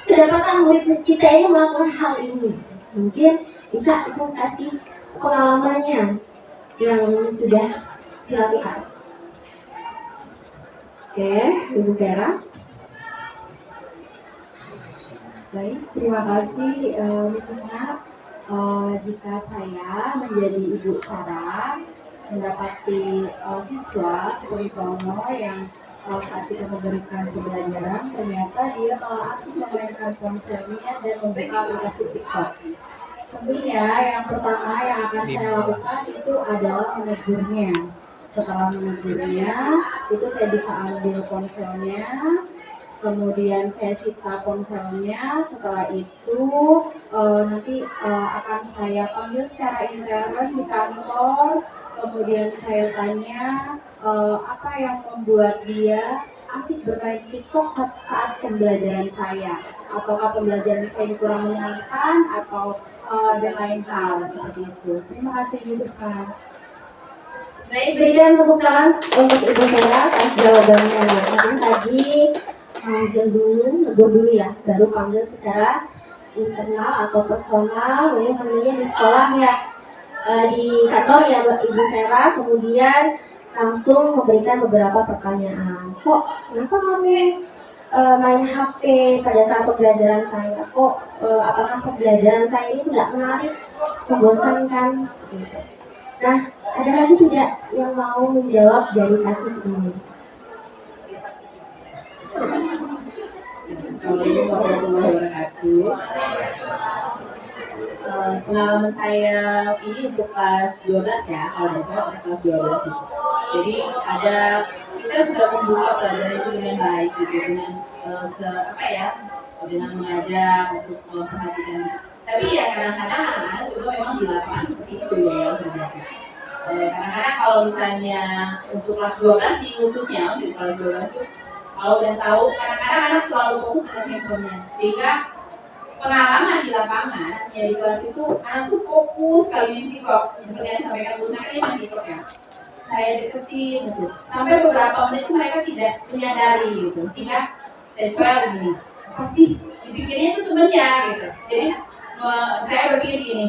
kedapatan murid kita ini melakukan hal ini? Mungkin bisa Ibu kasih pengalamannya yang sudah dilakukan. Oke, Ibu Vera. Baik, terima kasih khususnya jika saya menjadi Ibu Sarah mendapati siswa seperti Tono yang saat kita memberikan pembelajaran ternyata dia malah asik memainkan ponselnya dan membuka aplikasi TikTok. Tentunya yang pertama yang akan saya lakukan itu adalah menegurnya. Setelah menegurnya, itu saya bisa ambil ponselnya, kemudian saya sita ponselnya. Setelah itu nanti akan saya panggil secara intern di kantor. Kemudian saya tanya apa yang membuat dia asik bermain TikTok saat pembelajaran saya, ataukah pembelajaran saya kurang menyenangkan atau dan lain hal seperti itu. Terima kasih Ibu Sarah. Baik, berikan tepuk tangan untuk Ibu Sarah atas jawabannya. Mungkin tadi panggil dulu, negur dulu ya, baru panggil secara internal atau personal, namanya di sekolah ya, di kantor ya Ibu Vera, kemudian langsung memberikan beberapa pertanyaan. Kok kenapa kamu main HP pada saat pembelajaran saya? Kok apakah pembelajaran saya ini tidak menarik, membosankan? Gitu. Nah, ada lagi tidak yang mau menjawab dari kasus ini? Assalamualaikum warahmatullahi wabarakatuh. Pengalaman saya ini untuk kelas 12 ya, kalau tidak salah untuk kelas 12 gitu. Jadi kita sudah membuka pelajaran itu dengan baik gitu, dengan dengan mengajak untuk memperhatikan. Tapi ya kadang-kadang anak-anak juga memang di lapangan seperti itu ya yang terjadi. Kadang-kadang kalau misalnya untuk kelas 12 sih khususnya untuk kelas 12 itu kalau udah tahu kadang-kadang anak selalu fokus dengan handphonenya, sehingga pengalaman di lapangan ya di kelas itu anak tuh fokus sekali main TikTok, seperti yang disampaikan Bu Nani main TikTok ya. Saya deketin gitu. Sampai beberapa menit itu mereka tidak menyadari gitu, sehingga saya coba begini, apa sih dipikirnya itu temennya gitu. Jadi saya berpikir gini,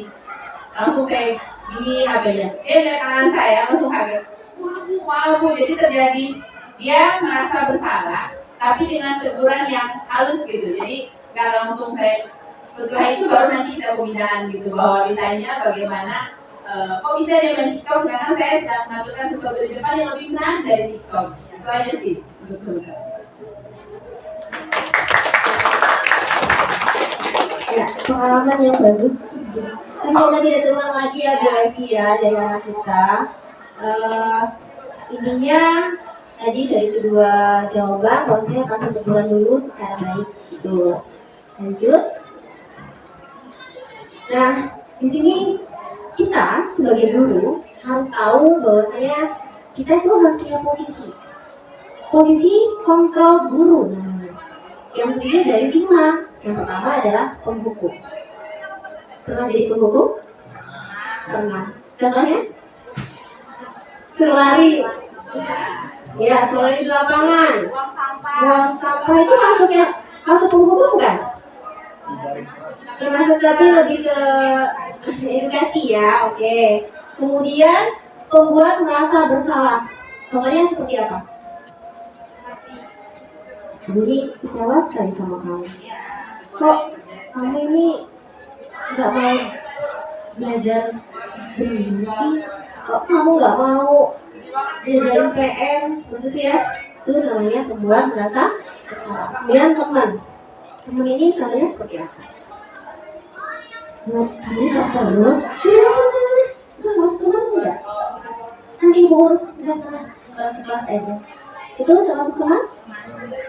langsung saya gini HP-nya, lihat tangan saya langsung kaget. Wow, jadi terjadi dia merasa bersalah, tapi dengan teguran yang halus gitu. Jadi nggak langsung saya, setelah itu baru nanti kita pembinaan gitu, bahwa ditanya bagaimana kok bisa dia main TikTok, sedangkan saya sedang menampilkan sesuatu di depan yang lebih menarik dari TikTok. Itu aja sih untuk sementara. Ya, pengalaman yang bagus. Semoga tidak terulang lagi ya Bu Levi ya dari anak kita. Intinya tadi dari kedua jawaban, bahwasanya kasih teguran dulu secara baik itu. Lanjut. Nah, di sini kita sebagai guru harus tahu bahwasanya kita itu harus punya posisi kontrol guru namanya, yang terdiri dari 5. Yang pertama adalah penghukum. Pernah jadi penghukum? Pernah. Contohnya? Suruh lari. Ya, suruh lari di lapangan. Buang sampah itu masuk penghukum kan? Termasuk tapi lebih ke edukasi ya, oke. Kemudian pembuat merasa bersalah. Contohnya seperti apa? Jadi kecewa sekali sama kamu. Kok kamu ini nggak mau belajar begini sih? Kok kamu nggak mau belajar PM seperti itu ya? Itu namanya pembuat merasa bersalah. Kemudian teman ini contohnya seperti apa? Kamu nggak terus? Itu harus teman enggak? Nanti ibu urus ke kelas aja. Itu termasuk teman?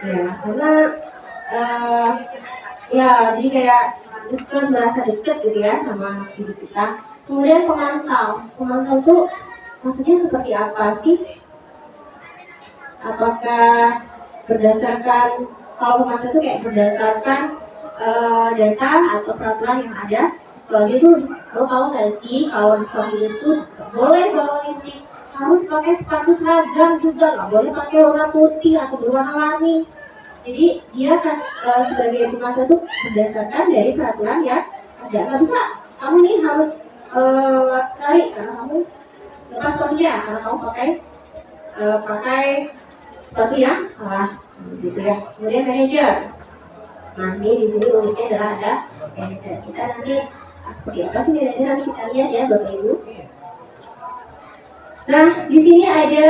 Ya, karena ya jadi kayak dekat, merasa dekat gitu ya sama hidup kita. Kemudian pemantau itu maksudnya seperti apa sih? Apakah berdasarkan, kalau pemantau itu kayak berdasarkan data atau peraturan yang ada di sekolah itu, lo tahu nggak sih kalau di sekolah itu boleh bawa lipstick, harus pakai sepatu seragam juga, nggak boleh pakai warna putih atau berwarna-warni. Jadi dia sebagai pemantau itu berdasarkan dari peraturan yang ada. Nggak bisa kamu ini harus tarik karena kamu lepas sepatunya, karena kamu pakai sepatu yang salah, gitu ya. Kemudian manajer. Nah ini di sini uniknya adalah ada manajer. Kita nanti seperti apa sih manajer, nanti kita lihat ya Bapak Ibu. Nah di sini ada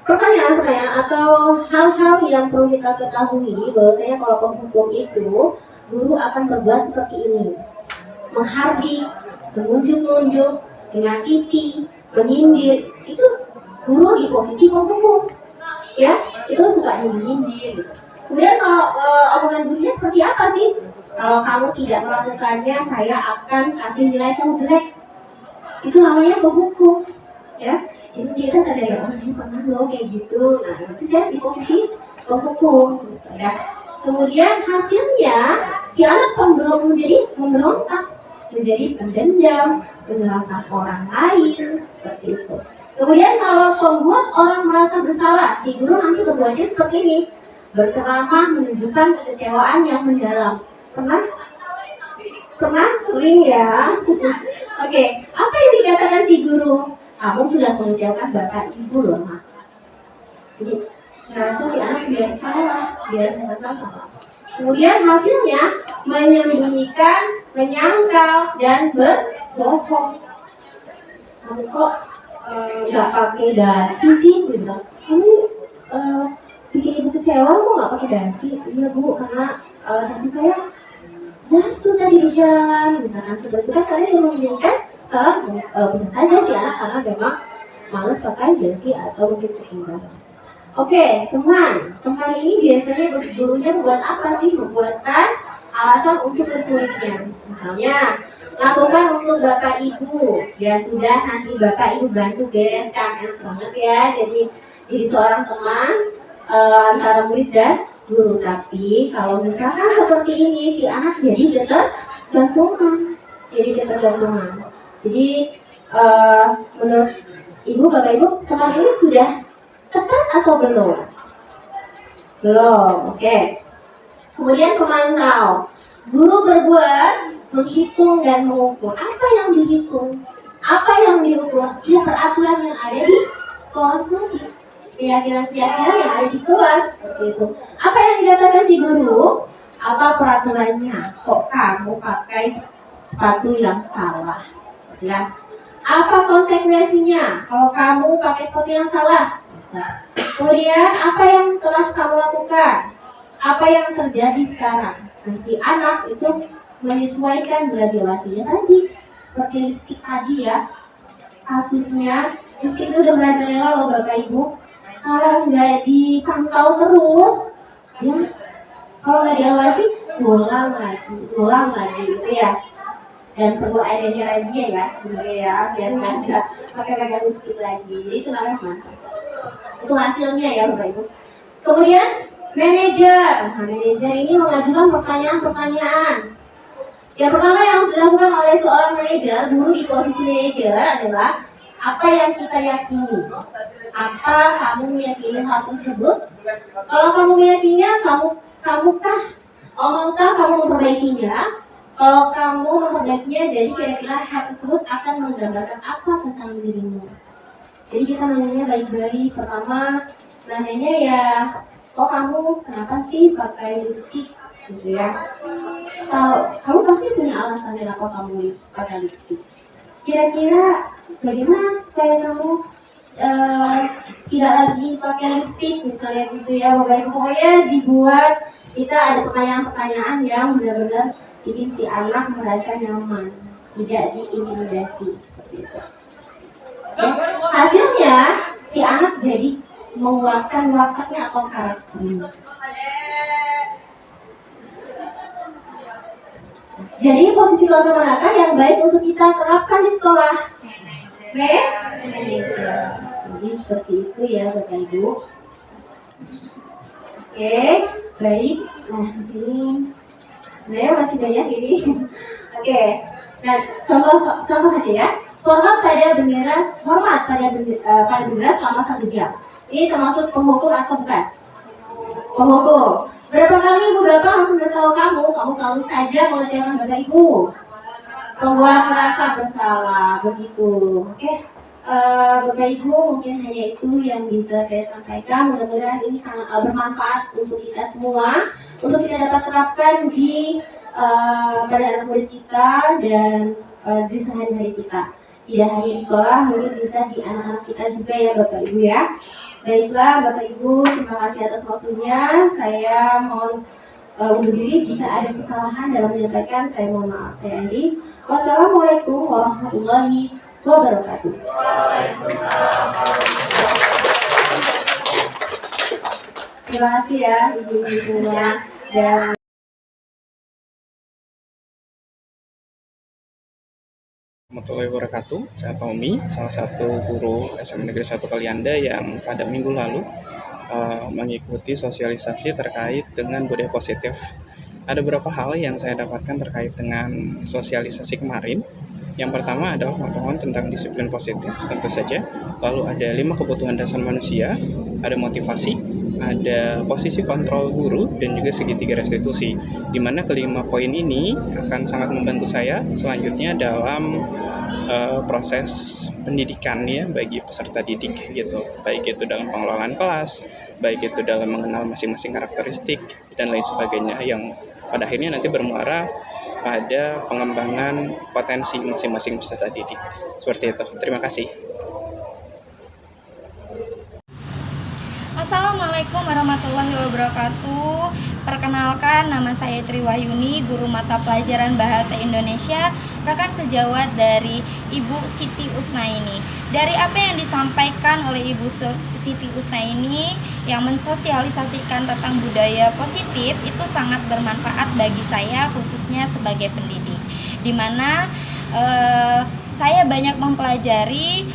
pertanyaan-pertanyaan atau hal-hal yang perlu kita ketahui, bahwasanya kalau penghukum itu guru akan berbuat seperti ini: menghardik, menunjuk-nunjuk, menyakiti, menyindir. Itu guru di posisi penghukum, ya itu suka nyindir gitu. Kemudian kalau omongan gurunya seperti apa sih? Kalau kamu tidak melakukannya, saya akan kasih nilai kamu jelek. Itu namanya penghukum, ya. Jadi kita sadar ya, saya pernah loh kayak gitu. Nah, itu saya di posisi penghukum, gitu, ya. Kemudian hasilnya si anak menjadi memberontak, menjadi pendendam, menyalahkan orang lain, seperti itu. Kemudian kalau pembuat orang merasa bersalah, si guru nanti berbuatnya seperti ini: berceramah menunjukkan kekecewaan yang mendalam. Pernah? Sering ya. Oke, apa yang dikatakan si guru? Kamu sudah mengecewakan bapak ibu loh, Ma. Jadi ngerasa si anak biar merasa salah. Kemudian hasilnya menyembunyikan, menyangkal, dan berbohong. Kamu kok nggak pakai dasi sih? Gitu. Kamu bikin ibu kecewa kok nggak pakai dasi? Iya bu, karena dasi saya jatuh tadi di jalan. Misalkan seperti itu kan kalian yang menyembunyikan salah bisa saja si anak karena memang males pakai dasi atau mungkin ketinggalan. Oke, teman ini biasanya gurunya membuat apa sih? Membuatkan alasan untuk berkuliah. Misalnya, lakukan untuk bapak ibu. Ya sudah, nanti bapak ibu bantu bereskan. Enak banget ya. Jadi seorang teman antara murid dan guru. Tapi kalau misalkan seperti ini, si anak jadi ketergantungan. Jadi menurut ibu, bapak ibu, teman ini sudah tepat atau belum? Belum, oke. Kemudian pemantau. Guru berbuat, menghitung dan mengukur. Apa yang dihitung? Apa yang diukur? Ya peraturan yang ada di sekolah tadi. Keyakinan yang ada di kelas. Seperti itu. Apa yang dikatakan si guru? Apa peraturannya? Kok kamu pakai sepatu yang salah? Ya. Apa konsekuensinya kalau kamu pakai sepatu yang salah? Kemudian apa yang telah kamu lakukan? Apa yang terjadi sekarang? Nah, si anak itu menyesuaikan gradasinya tadi. Seperti lipstick tadi ya. Kasusnya, mungkin udah merajalela loh Bapak Ibu. Kalau nggak dipantau terus, ya, kalau nggak diawasi, ulang lagi gitu ya. Dan perlu adanya razia ya sebenarnya ya, biar nggak pakai lipstick lagi. Jadi itu namanya mantap. Itu hasilnya ya Bapak Ibu. Kemudian manajer. Nah, manajer ini mengajukan pertanyaan-pertanyaan. Yang pertama yang harus dilakukan oleh seorang manajer, guru di posisi manajer adalah apa yang kita yakini. Apa kamu meyakini hal tersebut? Kalau kamu meyakininya, kamukah kamu memperbaikinya? Kalau kamu memperbaikinya, jadi kira-kira hal tersebut akan menggambarkan apa tentang dirimu. Jadi kita nanya baik-baik. Pertama, nanyanya ya, kok kamu kenapa sih pakai lipstick, gitu ya? Kamu pasti punya alasan kenapa kamu pakai lipstick. Kira-kira bagaimana supaya kamu tidak lagi pakai lipstick, misalnya gitu ya? Pokoknya dibuat kita ada pertanyaan-pertanyaan yang benar-benar bikin si anak merasa nyaman, tidak diintimidasi seperti itu. Hasilnya si anak jadi menguatkan wakatnya atau karakternya. Jadi posisi kelompok manakah yang baik untuk kita terapkan di sekolah? Manajer. Jadi seperti itu ya Bapak Ibu. Oke, baik. Nah di sini sebenarnya masih banyak ini. Oke. Nah contoh aja ya. Hormat pada bendera selama 1 jam. Ini termasuk penghukum atau bukan? Penghukum. Berapa kali ibu bapak langsung beritahu kamu selalu saja mengecewakan bapak ibu. Membuat merasa bersalah, begitu. Oke. Bapak ibu mungkin hanya itu yang bisa saya sampaikan. Mudah-mudahan ini sangat bermanfaat untuk kita semua, untuk kita dapat terapkan di pada anak murid kita dan di sehari-hari kita. Tidak hanya di sekolah, mungkin bisa di anak-anak kita juga ya Bapak Ibu ya. Baiklah Bapak Ibu, terima kasih atas waktunya. Saya mohon undur diri jika ada kesalahan dalam menyampaikan, saya mohon maaf. Saya Andi. Wassalamualaikum warahmatullahi wabarakatuh. Terima kasih ya Ibu-ibu semua. Dan Warahmatullahi wabarakatuh. Saya Tommy, salah satu guru SMA Negeri 1 Kalianda yang pada minggu lalu mengikuti sosialisasi terkait dengan budaya positif. Ada beberapa hal yang saya dapatkan terkait dengan sosialisasi kemarin. Yang pertama adalah pengetahuan tentang disiplin positif, tentu saja. Lalu ada 5 kebutuhan dasar manusia, ada motivasi, ada posisi kontrol guru, dan juga segitiga restitusi. Di mana kelima poin ini akan sangat membantu saya selanjutnya dalam proses pendidikan ya bagi peserta didik gitu. Baik itu dalam pengelolaan kelas, baik itu dalam mengenal masing-masing karakteristik dan lain sebagainya yang pada akhirnya nanti bermuara pada pengembangan potensi masing-masing peserta didik. Seperti itu. Terima kasih. Assalamualaikum warahmatullahi wabarakatuh. Perkenalkan, nama saya Triwahyuni, guru mata pelajaran Bahasa Indonesia, rekan sejawat dari Ibu Siti Usnaini. Dari apa yang disampaikan oleh Ibu Siti Usnaini yang mensosialisasikan tentang budaya positif itu sangat bermanfaat bagi saya, khususnya sebagai pendidik, di mana saya banyak mempelajari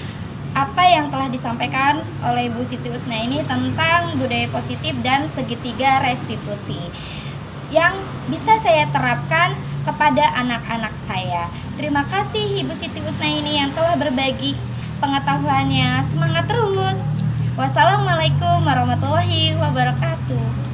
apa yang telah disampaikan oleh Bu Siti Usnaini tentang budaya positif dan segitiga restitusi yang bisa saya terapkan kepada anak-anak saya. Terima kasih Ibu Siti Usnaini yang telah berbagi pengetahuannya. Semangat terus. Wassalamualaikum warahmatullahi wabarakatuh.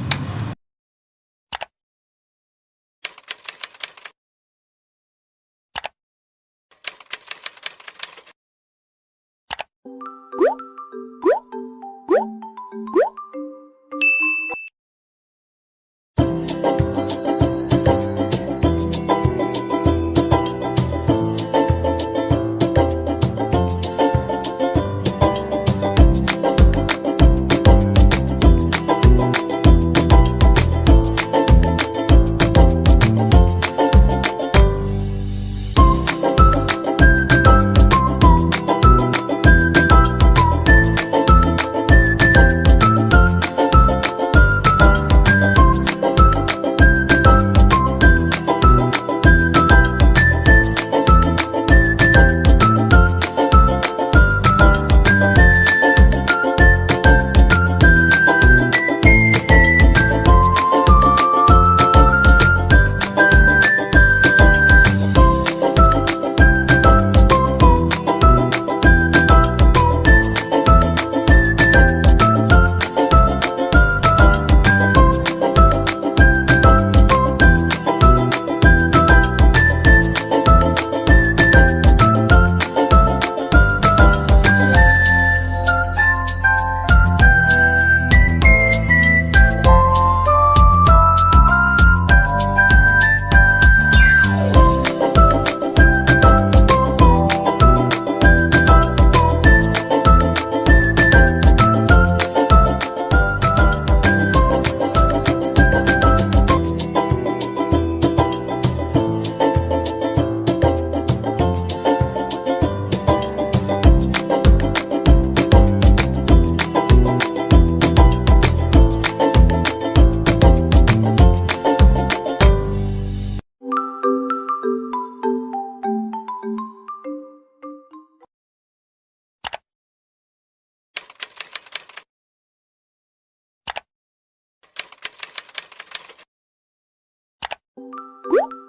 Woo!